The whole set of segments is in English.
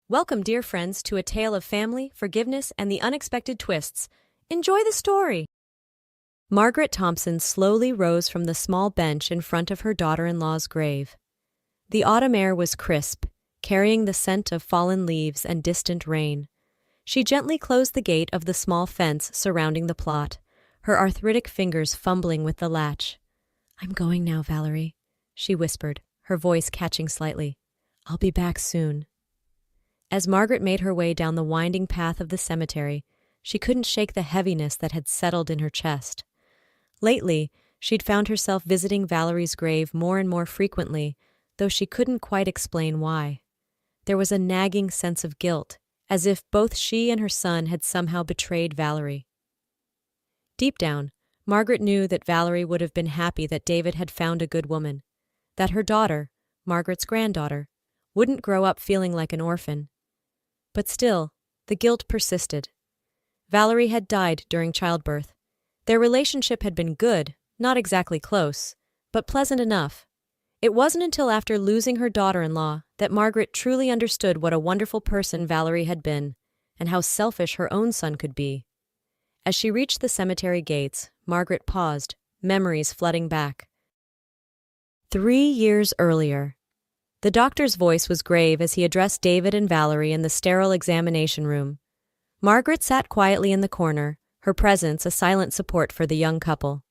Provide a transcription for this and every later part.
Welcome, dear friends, to a tale of family, forgiveness, and the unexpected twists. Enjoy the story! Margaret Thompson slowly rose from the small bench in front of her daughter-in-law's grave. The autumn air was crisp, carrying the scent of fallen leaves and distant rain. She gently closed the gate of the small fence surrounding the plot, her arthritic fingers fumbling with the latch. "I'm going now, Valerie," she whispered, her voice catching slightly. "I'll be back soon." As Margaret made her way down the winding path of the cemetery, she couldn't shake the heaviness that had settled in her chest. Lately, she'd found herself visiting Valerie's grave more and more frequently, though she couldn't quite explain why. There was a nagging sense of guilt, as if both she and her son had somehow betrayed Valerie. Deep down, Margaret knew that Valerie would have been happy that David had found a good woman, that her daughter, Margaret's granddaughter, wouldn't grow up feeling like an orphan. But still, the guilt persisted. Valerie had died during childbirth. Their relationship had been good, not exactly close, but pleasant enough. It wasn't until after losing her daughter-in-law that Margaret truly understood what a wonderful person Valerie had been, and how selfish her own son could be. As she reached the cemetery gates, Margaret paused, memories flooding back. 3 years earlier. The doctor's voice was grave as he addressed David and Valerie in the sterile examination room. Margaret sat quietly in the corner, her presence a silent support for the young couple.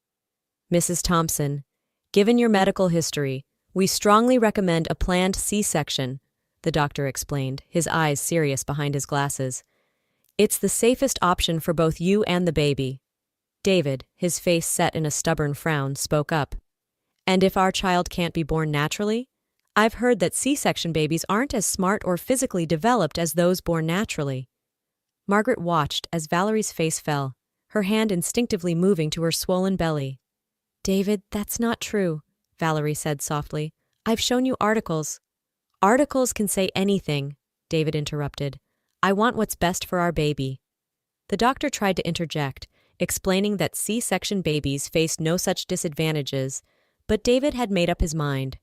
"Mrs. Thompson, given your medical history, we strongly recommend a planned C-section," the doctor explained, his eyes serious behind his glasses. "It's the safest option for both you and the baby." David, his face set in a stubborn frown, spoke up. "And if our child can't be born naturally? I've heard that C-section babies aren't as smart or physically developed as those born naturally." Margaret watched as Valerie's face fell, her hand instinctively moving to her swollen belly. "David, that's not true," Valerie said softly. "I've shown you articles." "Articles can say anything," David interrupted. "I want what's best for our baby." The doctor tried to interject, explaining that C-section babies faced no such disadvantages, but David had made up his mind.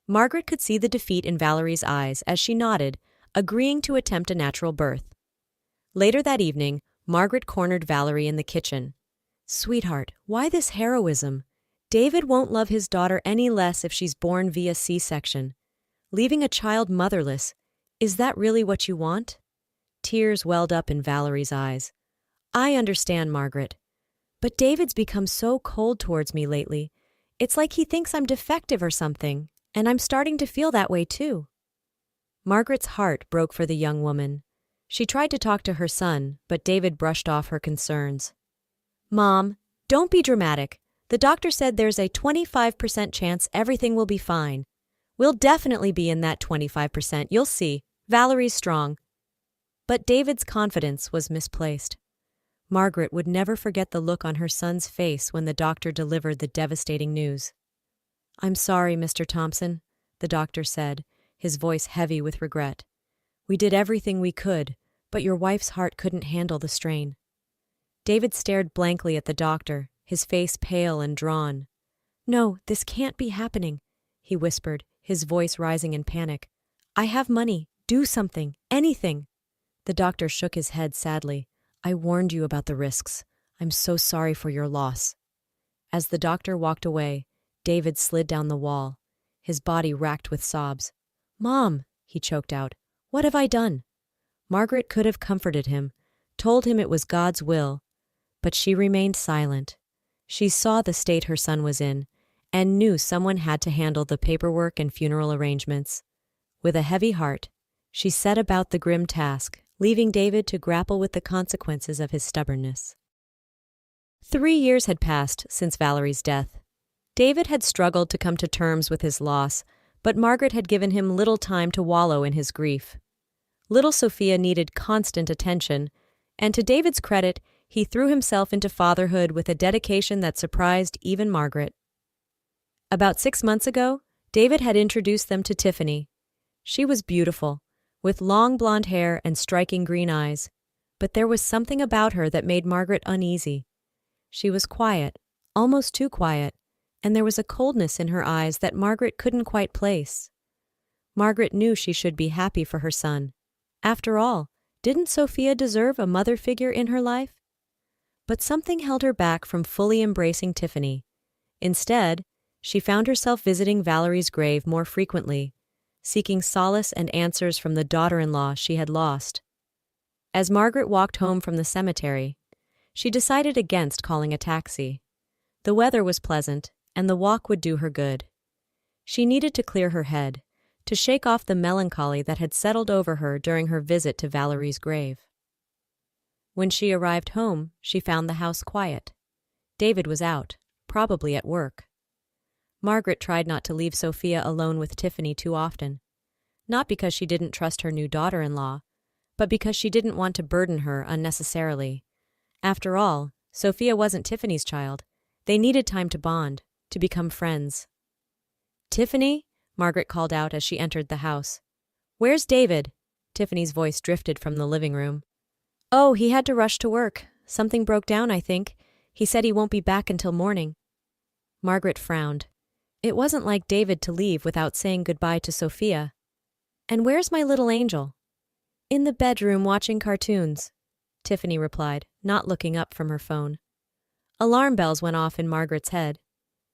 Margaret could see the defeat in Valerie's eyes as she nodded, agreeing to attempt a natural birth. Later that evening, Margaret cornered Valerie in the kitchen. "Sweetheart, why this heroism? David won't love his daughter any less if she's born via C-section. Leaving a child motherless, is that really what you want?" Tears welled up in Valerie's eyes. "I understand, Margaret. But David's become so cold towards me lately. It's like he thinks I'm defective or something. And I'm starting to feel that way too." Margaret's heart broke for the young woman. She tried to talk to her son, but David brushed off her concerns. "Mom, don't be dramatic. The doctor said there's a 25% chance everything will be fine. We'll definitely be in that 25%, you'll see. Valerie's strong." But David's confidence was misplaced. Margaret would never forget the look on her son's face when the doctor delivered the devastating news. "I'm sorry, Mr. Thompson," the doctor said, his voice heavy with regret. "We did everything we could, but your wife's heart couldn't handle the strain." David stared blankly at the doctor, his face pale and drawn. "No, this can't be happening," he whispered, his voice rising in panic. "I have money. Do something. Anything." The doctor shook his head sadly. "I warned you about the risks. I'm so sorry for your loss." As the doctor walked away, David slid down the wall, his body racked with sobs. "Mom," he choked out, "what have I done?" Margaret could have comforted him, told him it was God's will, but she remained silent. She saw the state her son was in, and knew someone had to handle the paperwork and funeral arrangements. With a heavy heart, she set about the grim task, leaving David to grapple with the consequences of his stubbornness. 3 years had passed since Valerie's death. David had struggled to come to terms with his loss, but Margaret had given him little time to wallow in his grief. Little Sophia needed constant attention, and to David's credit, he threw himself into fatherhood with a dedication that surprised even Margaret. About 6 months ago, David had introduced them to Tiffany. She was beautiful, with long blonde hair and striking green eyes, but there was something about her that made Margaret uneasy. She was quiet, almost too quiet, and there was a coldness in her eyes that Margaret couldn't quite place. Margaret knew she should be happy for her son, After all, didn't Sophia deserve a mother figure in her life? But something held her back from fully embracing Tiffany. Instead, she found herself visiting Valerie's grave more frequently, seeking solace and answers from the daughter-in-law she had lost. As Margaret walked home from the cemetery, she decided against calling a taxi. The weather was pleasant, and the walk would do her good. She needed to clear her head, to shake off the melancholy that had settled over her during her visit to Valerie's grave. When she arrived home, she found the house quiet. David was out, probably at work. Margaret tried not to leave Sophia alone with Tiffany too often, not because she didn't trust her new daughter-in-law, but because she didn't want to burden her unnecessarily. After all, Sophia wasn't Tiffany's child. They needed time to bond, to become friends. "Tiffany?" Margaret called out as she entered the house. "Where's David?" Tiffany's voice drifted from the living room. "Oh, he had to rush to work. Something broke down, I think. He said he won't be back until morning." Margaret frowned. It wasn't like David to leave without saying goodbye to Sophia. "And where's my little angel?" "In the bedroom watching cartoons," Tiffany replied, not looking up from her phone. Alarm bells went off in Margaret's head.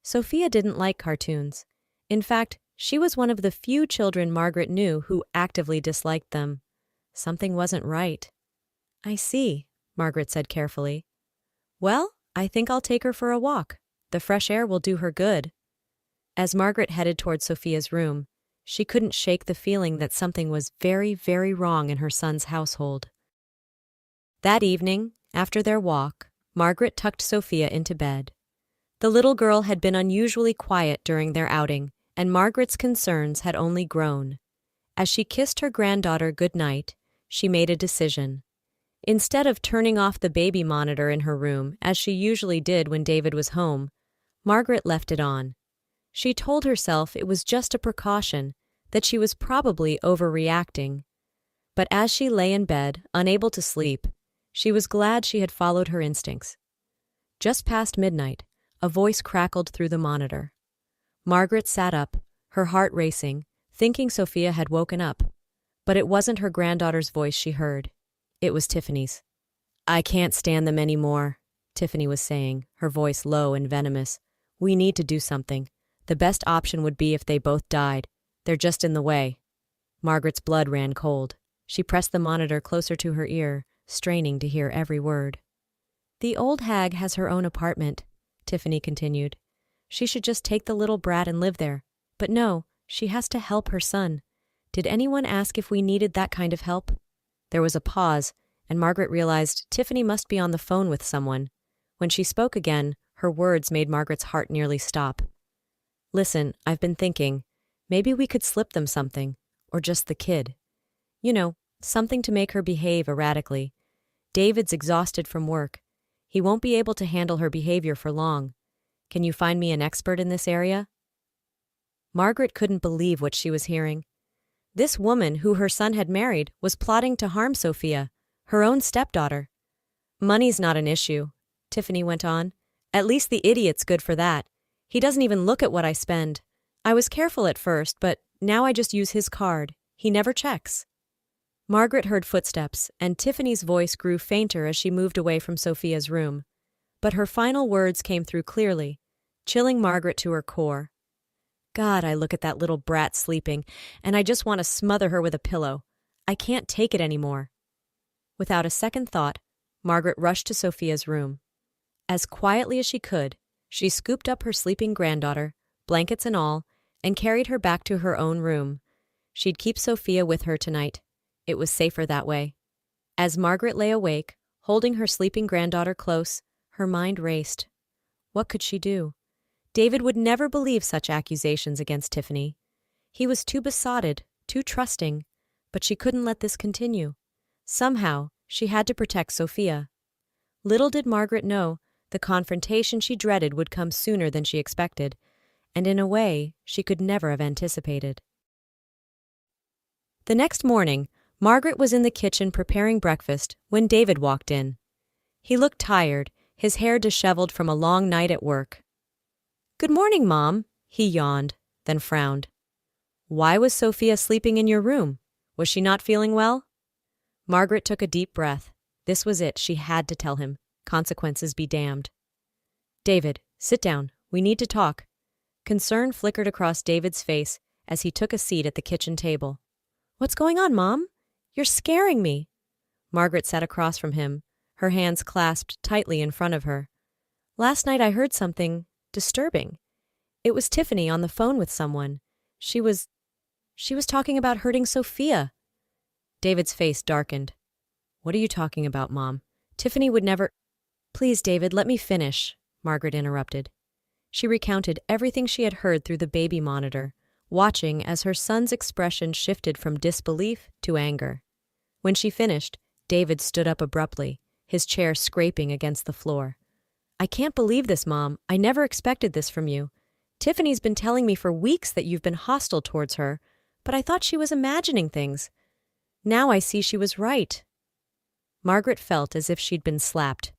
Sophia didn't like cartoons. In fact, she was one of the few children Margaret knew who actively disliked them. Something wasn't right. "I see," Margaret said carefully. "Well, I think I'll take her for a walk. The fresh air will do her good." As Margaret headed toward Sophia's room, she couldn't shake the feeling that something was very, very wrong in her son's household. That evening, after their walk, Margaret tucked Sophia into bed. The little girl had been unusually quiet during their outing, and Margaret's concerns had only grown. As she kissed her granddaughter good night, she made a decision. Instead of turning off the baby monitor in her room, as she usually did when David was home, Margaret left it on. She told herself it was just a precaution, that she was probably overreacting. But as she lay in bed, unable to sleep, she was glad she had followed her instincts. Just past midnight, a voice crackled through the monitor. Margaret sat up, her heart racing, thinking Sophia had woken up. But it wasn't her granddaughter's voice she heard. It was Tiffany's. "I can't stand them anymore," Tiffany was saying, her voice low and venomous. "We need to do something. The best option would be if they both died. They're just in the way." Margaret's blood ran cold. She pressed the monitor closer to her ear, straining to hear every word. "The old hag has her own apartment," Tiffany continued. "She should just take the little brat and live there. But no, she has to help her son. Did anyone ask if we needed that kind of help?" There was a pause, and Margaret realized Tiffany must be on the phone with someone. When she spoke again, her words made Margaret's heart nearly stop. "Listen, I've been thinking. Maybe we could slip them something, or just the kid. You know, something to make her behave erratically. David's exhausted from work. He won't be able to handle her behavior for long. Can you find me an expert in this area?" Margaret couldn't believe what she was hearing. This woman, who her son had married, was plotting to harm Sophia, her own stepdaughter. "Money's not an issue," Tiffany went on. "At least the idiot's good for that. He doesn't even look at what I spend. I was careful at first, but now I just use his card. He never checks." Margaret heard footsteps, and Tiffany's voice grew fainter as she moved away from Sophia's room. But her final words came through clearly, chilling Margaret to her core. "God, I look at that little brat sleeping, and I just want to smother her with a pillow. I can't take it anymore." Without a second thought, Margaret rushed to Sophia's room. As quietly as she could, she scooped up her sleeping granddaughter, blankets and all, and carried her back to her own room. She'd keep Sophia with her tonight. It was safer that way. As Margaret lay awake, holding her sleeping granddaughter close, her mind raced. What could she do? David would never believe such accusations against Tiffany. He was too besotted, too trusting, but she couldn't let this continue. Somehow, she had to protect Sophia. Little did Margaret know, the confrontation she dreaded would come sooner than she expected, and in a way she could never have anticipated. The next morning, Margaret was in the kitchen preparing breakfast when David walked in. He looked tired, his hair disheveled from a long night at work. "Good morning, Mom," he yawned, then frowned. "Why was Sophia sleeping in your room? Was she not feeling well?" Margaret took a deep breath. This was it, she had to tell him. Consequences be damned. David, sit down. We need to talk. Concern flickered across David's face as he took a seat at the kitchen table. What's going on, Mom? You're scaring me. Margaret sat across from him, her hands clasped tightly in front of her. Last night I heard something disturbing. It was Tiffany on the phone with someone. She was talking about hurting Sophia. David's face darkened. What are you talking about, Mom? Tiffany would never— Please, David, let me finish, Margaret interrupted. She recounted everything she had heard through the baby monitor, watching as her son's expression shifted from disbelief to anger. When she finished, David stood up abruptly, his chair scraping against the floor. I can't believe this, Mom. I never expected this from you. Tiffany's been telling me for weeks that you've been hostile towards her, but I thought she was imagining things. Now I see she was right. Margaret felt as if she'd been slapped.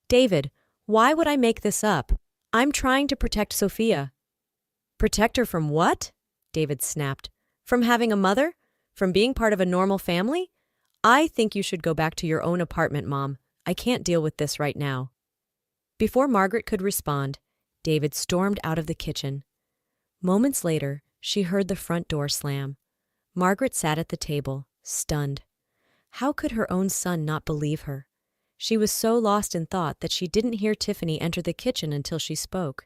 David, why would I make this up? I'm trying to protect Sophia. Protect her from what? David snapped. From having a mother? From being part of a normal family? I think you should go back to your own apartment, Mom. I can't deal with this right now. Before Margaret could respond, David stormed out of the kitchen. Moments later, she heard the front door slam. Margaret sat at the table, stunned. How could her own son not believe her? She was so lost in thought that she didn't hear Tiffany enter the kitchen until she spoke.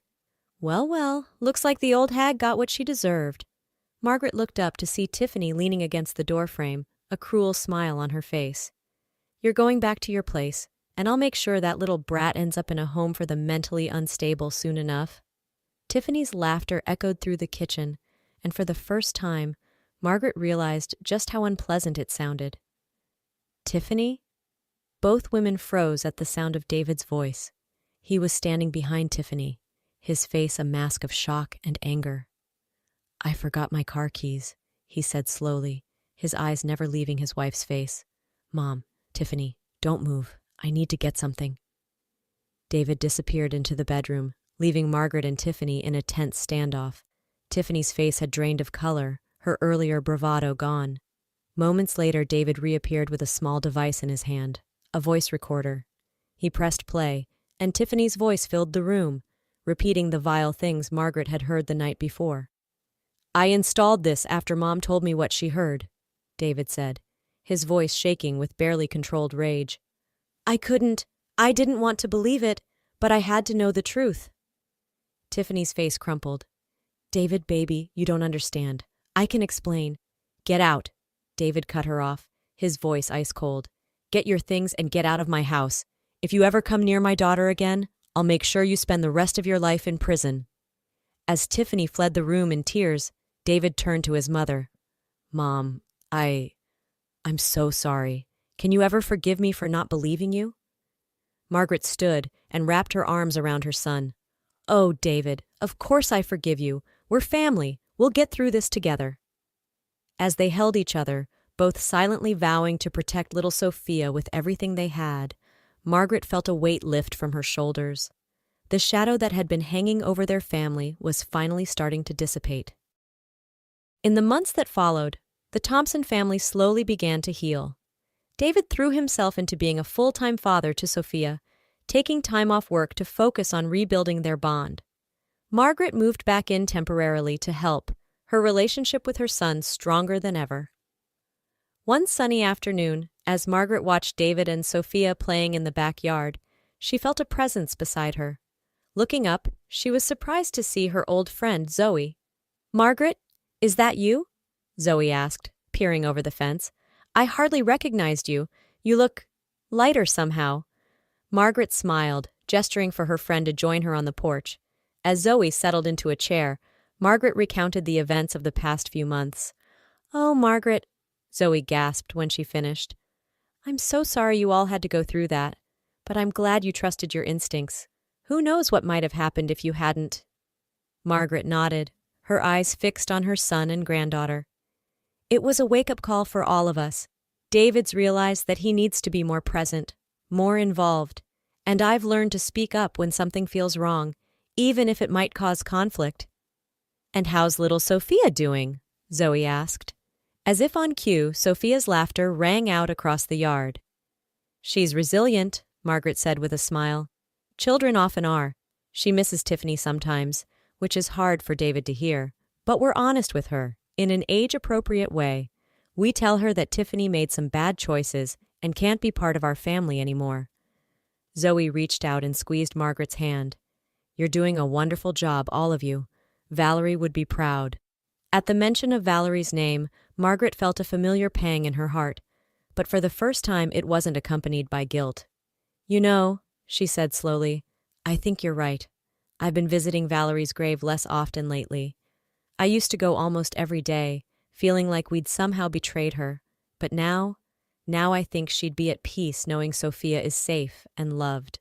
Well, well, looks like the old hag got what she deserved. Margaret looked up to see Tiffany leaning against the doorframe, a cruel smile on her face. You're going back to your place, and I'll make sure that little brat ends up in a home for the mentally unstable soon enough. Tiffany's laughter echoed through the kitchen, and for the first time, Margaret realized just how unpleasant it sounded. Tiffany? Both women froze at the sound of David's voice. He was standing behind Tiffany, his face a mask of shock and anger. I forgot my car keys, he said slowly, his eyes never leaving his wife's face. Mom, Tiffany, don't move. I need to get something. David disappeared into the bedroom, leaving Margaret and Tiffany in a tense standoff. Tiffany's face had drained of color, her earlier bravado gone. Moments later, David reappeared with a small device in his hand, a voice recorder. He pressed play, and Tiffany's voice filled the room, repeating the vile things Margaret had heard the night before. I installed this after Mom told me what she heard, David said, his voice shaking with barely controlled rage. I didn't want to believe it, but I had to know the truth. Tiffany's face crumpled. David, baby, you don't understand. I can explain. Get out. David cut her off, his voice ice cold. Get your things and get out of my house. If you ever come near my daughter again, I'll make sure you spend the rest of your life in prison. As Tiffany fled the room in tears, David turned to his mother. Mom, I'm so sorry. Can you ever forgive me for not believing you? Margaret stood and wrapped her arms around her son. Oh, David, of course I forgive you. We're family. We'll get through this together. As they held each other, both silently vowing to protect little Sophia with everything they had, Margaret felt a weight lift from her shoulders. The shadow that had been hanging over their family was finally starting to dissipate. In the months that followed, the Thompson family slowly began to heal. David threw himself into being a full-time father to Sophia, taking time off work to focus on rebuilding their bond. Margaret moved back in temporarily to help, her relationship with her son stronger than ever. One sunny afternoon, as Margaret watched David and Sophia playing in the backyard, she felt a presence beside her. Looking up, she was surprised to see her old friend Zoe. Margaret, is that you? Zoe asked, peering over the fence. I hardly recognized you. You look lighter somehow. Margaret smiled, gesturing for her friend to join her on the porch. As Zoe settled into a chair, Margaret recounted the events of the past few months. Oh, Margaret, Zoe gasped when she finished. I'm so sorry you all had to go through that, but I'm glad you trusted your instincts. Who knows what might have happened if you hadn't? Margaret nodded, her eyes fixed on her son and granddaughter. It was a wake-up call for all of us. David's realized that he needs to be more present, more involved, and I've learned to speak up when something feels wrong, even if it might cause conflict. And how's little Sophia doing? Zoe asked. As if on cue, Sophia's laughter rang out across the yard. "She's resilient," Margaret said with a smile. "Children often are. She misses Tiffany sometimes, which is hard for David to hear. But we're honest with her, in an age-appropriate way. We tell her that Tiffany made some bad choices and can't be part of our family anymore." Zoe reached out and squeezed Margaret's hand. "You're doing a wonderful job, all of you. Valerie would be proud." At the mention of Valerie's name, Margaret felt a familiar pang in her heart, but for the first time it wasn't accompanied by guilt. "You know," she said slowly, "I think you're right. I've been visiting Valerie's grave less often lately. I used to go almost every day, feeling like we'd somehow betrayed her, but now I think she'd be at peace knowing Sophia is safe and loved."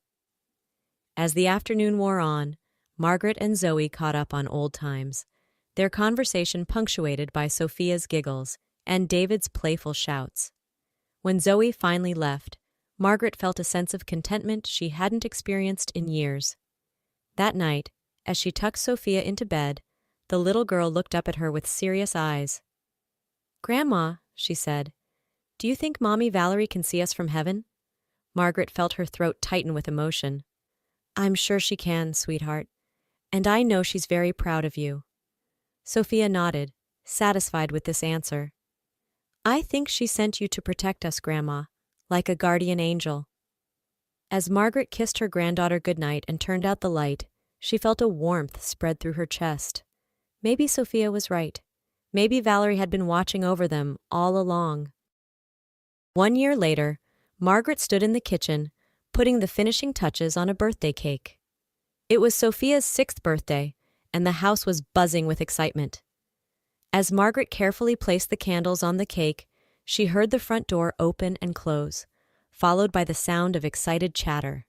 As the afternoon wore on, Margaret and Zoe caught up on old times, their conversation punctuated by Sophia's giggles and David's playful shouts. When Zoe finally left, Margaret felt a sense of contentment she hadn't experienced in years. That night, as she tucked Sophia into bed, the little girl looked up at her with serious eyes. "Grandma," she said, "do you think Mommy Valerie can see us from heaven?" Margaret felt her throat tighten with emotion. "I'm sure she can, sweetheart. And I know she's very proud of you." Sophia nodded, satisfied with this answer. "I think she sent you to protect us, Grandma, like a guardian angel." As Margaret kissed her granddaughter goodnight and turned out the light, she felt a warmth spread through her chest. Maybe Sophia was right. Maybe Valerie had been watching over them all along. 1 year later, Margaret stood in the kitchen, putting the finishing touches on a birthday cake. It was Sophia's 6th birthday, and the house was buzzing with excitement. As Margaret carefully placed the candles on the cake, she heard the front door open and close, followed by the sound of excited chatter.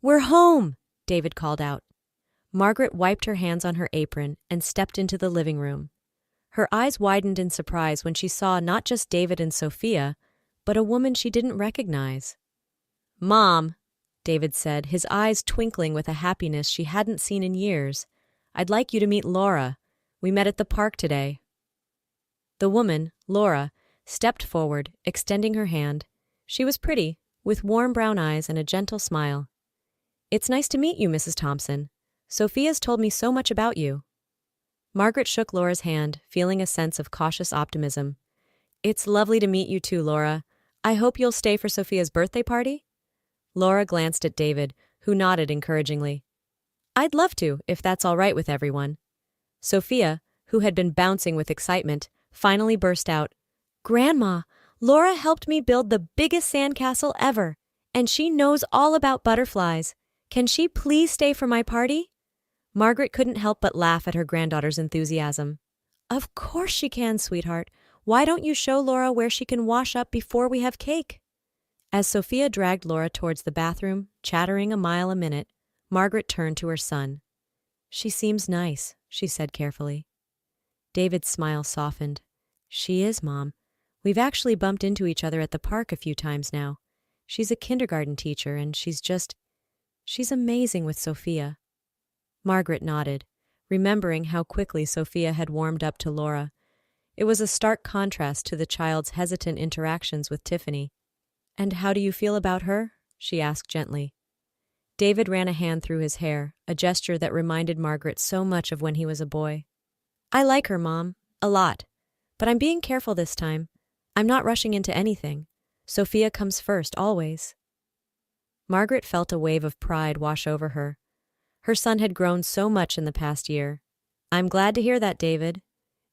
"We're home!" David called out. Margaret wiped her hands on her apron and stepped into the living room. Her eyes widened in surprise when she saw not just David and Sophia, but a woman she didn't recognize. "Mom," David said, his eyes twinkling with a happiness she hadn't seen in years, "I'd like you to meet Laura. We met at the park today." The woman, Laura, stepped forward, extending her hand. She was pretty, with warm brown eyes and a gentle smile. "It's nice to meet you, Mrs. Thompson. Sophia's told me so much about you." Margaret shook Laura's hand, feeling a sense of cautious optimism. "It's lovely to meet you too, Laura. I hope you'll stay for Sophia's birthday party?" Laura glanced at David, who nodded encouragingly. "I'd love to, if that's all right with everyone." Sophia, who had been bouncing with excitement, finally burst out, "Grandma, Laura helped me build the biggest sandcastle ever, and she knows all about butterflies. Can she please stay for my party?" Margaret couldn't help but laugh at her granddaughter's enthusiasm. "Of course she can, sweetheart. Why don't you show Laura where she can wash up before we have cake?" As Sophia dragged Laura towards the bathroom, chattering a mile a minute, Margaret turned to her son. "She seems nice," she said carefully. David's smile softened. "She is, Mom. We've actually bumped into each other at the park a few times now. She's a kindergarten teacher, and she's amazing with Sophia." Margaret nodded, remembering how quickly Sophia had warmed up to Laura. It was a stark contrast to the child's hesitant interactions with Tiffany. "And how do you feel about her?" she asked gently. David ran a hand through his hair, a gesture that reminded Margaret so much of when he was a boy. "I like her, Mom, a lot. But I'm being careful this time. I'm not rushing into anything. Sophia comes first, always." Margaret felt a wave of pride wash over her. Her son had grown so much in the past year. "I'm glad to hear that, David.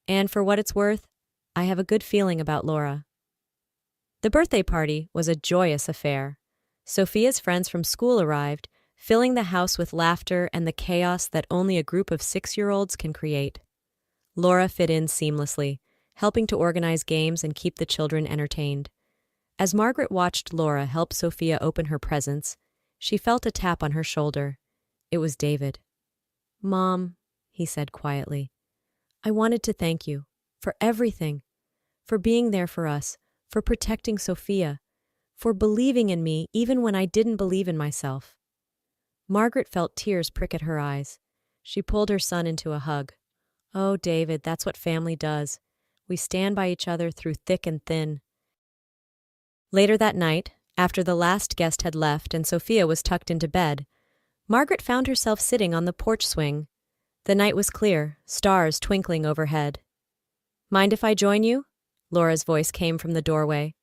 And for what it's worth, I have a good feeling about Laura." The birthday party was a joyous affair. Sophia's friends from school arrived, filling the house with laughter and the chaos that only a group of 6-year-olds can create. Laura fit in seamlessly, helping to organize games and keep the children entertained. As Margaret watched Laura help Sophia open her presents, she felt a tap on her shoulder. It was David. "Mom," he said quietly, "I wanted to thank you for everything, for being there for us, for protecting Sophia, for believing in me even when I didn't believe in myself." Margaret felt tears prick at her eyes. She pulled her son into a hug. "Oh, David, that's what family does. We stand by each other through thick and thin. Later that night, after the last guest had left and Sophia was tucked into bed, Margaret found herself sitting on the porch swing. The night was clear, stars twinkling overhead. "Mind if I join you?" Laura's voice came from the doorway.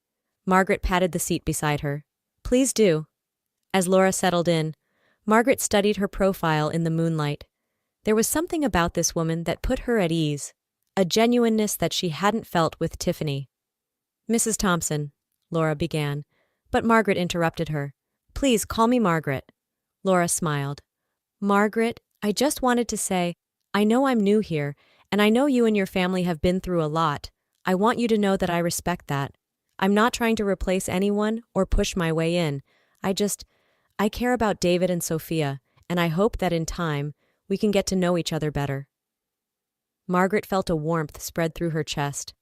Margaret patted the seat beside her. "Please do." As Laura settled in, Margaret studied her profile in the moonlight. There was something about this woman that put her at ease, a genuineness that she hadn't felt with Tiffany. "Mrs. Thompson," Laura began, but Margaret interrupted her. "Please call me Margaret." Laura smiled. "Margaret, I just wanted to say, I know I'm new here, and I know you and your family have been through a lot. I want you to know that I respect that. I'm not trying to replace anyone or push my way in. I care about David and Sophia, and I hope that in time, we can get to know each other better." Margaret felt a warmth spread through her chest.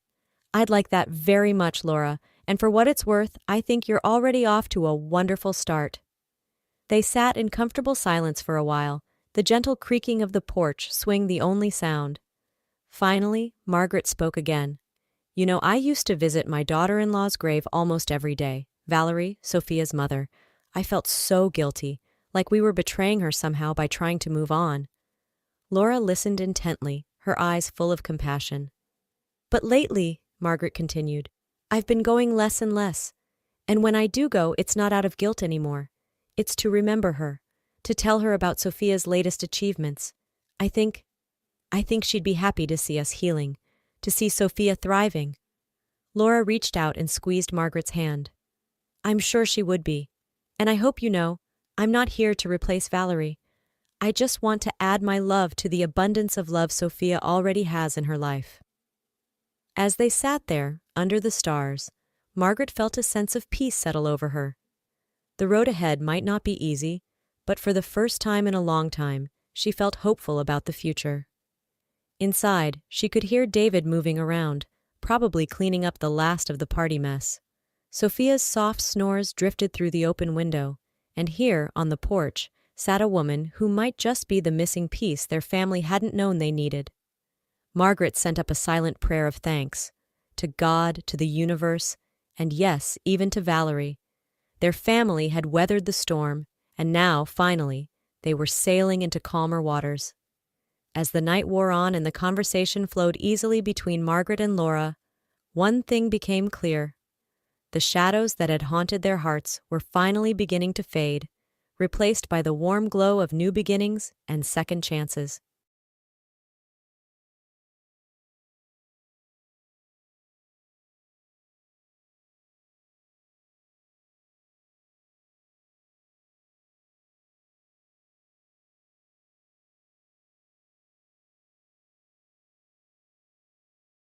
"I'd like that very much, Laura, and for what it's worth, I think you're already off to a wonderful start." They sat in comfortable silence for a while, the gentle creaking of the porch swing the only sound. Finally, Margaret spoke again. "You know, I used to visit my daughter-in-law's grave almost every day, Valerie, Sophia's mother. I felt so guilty, like we were betraying her somehow by trying to move on." Laura listened intently, her eyes full of compassion. "But lately," Margaret continued, "I've been going less and less. And when I do go, it's not out of guilt anymore. It's to remember her, to tell her about Sophia's latest achievements. I think she'd be happy to see us healing, to see Sophia thriving." Laura reached out and squeezed Margaret's hand. "I'm sure she would be. And I hope you know, I'm not here to replace Valerie. I just want to add my love to the abundance of love Sophia already has in her life." As they sat there, under the stars, Margaret felt a sense of peace settle over her. The road ahead might not be easy, but for the first time in a long time, she felt hopeful about the future. Inside, she could hear David moving around, probably cleaning up the last of the party mess. Sophia's soft snores drifted through the open window, and here, on the porch, sat a woman who might just be the missing piece their family hadn't known they needed. Margaret sent up a silent prayer of thanks, to God, to the universe, and yes, even to Valerie. Their family had weathered the storm, and now, finally, they were sailing into calmer waters. As the night wore on and the conversation flowed easily between Margaret and Laura, one thing became clear. The shadows that had haunted their hearts were finally beginning to fade, replaced by the warm glow of new beginnings and second chances.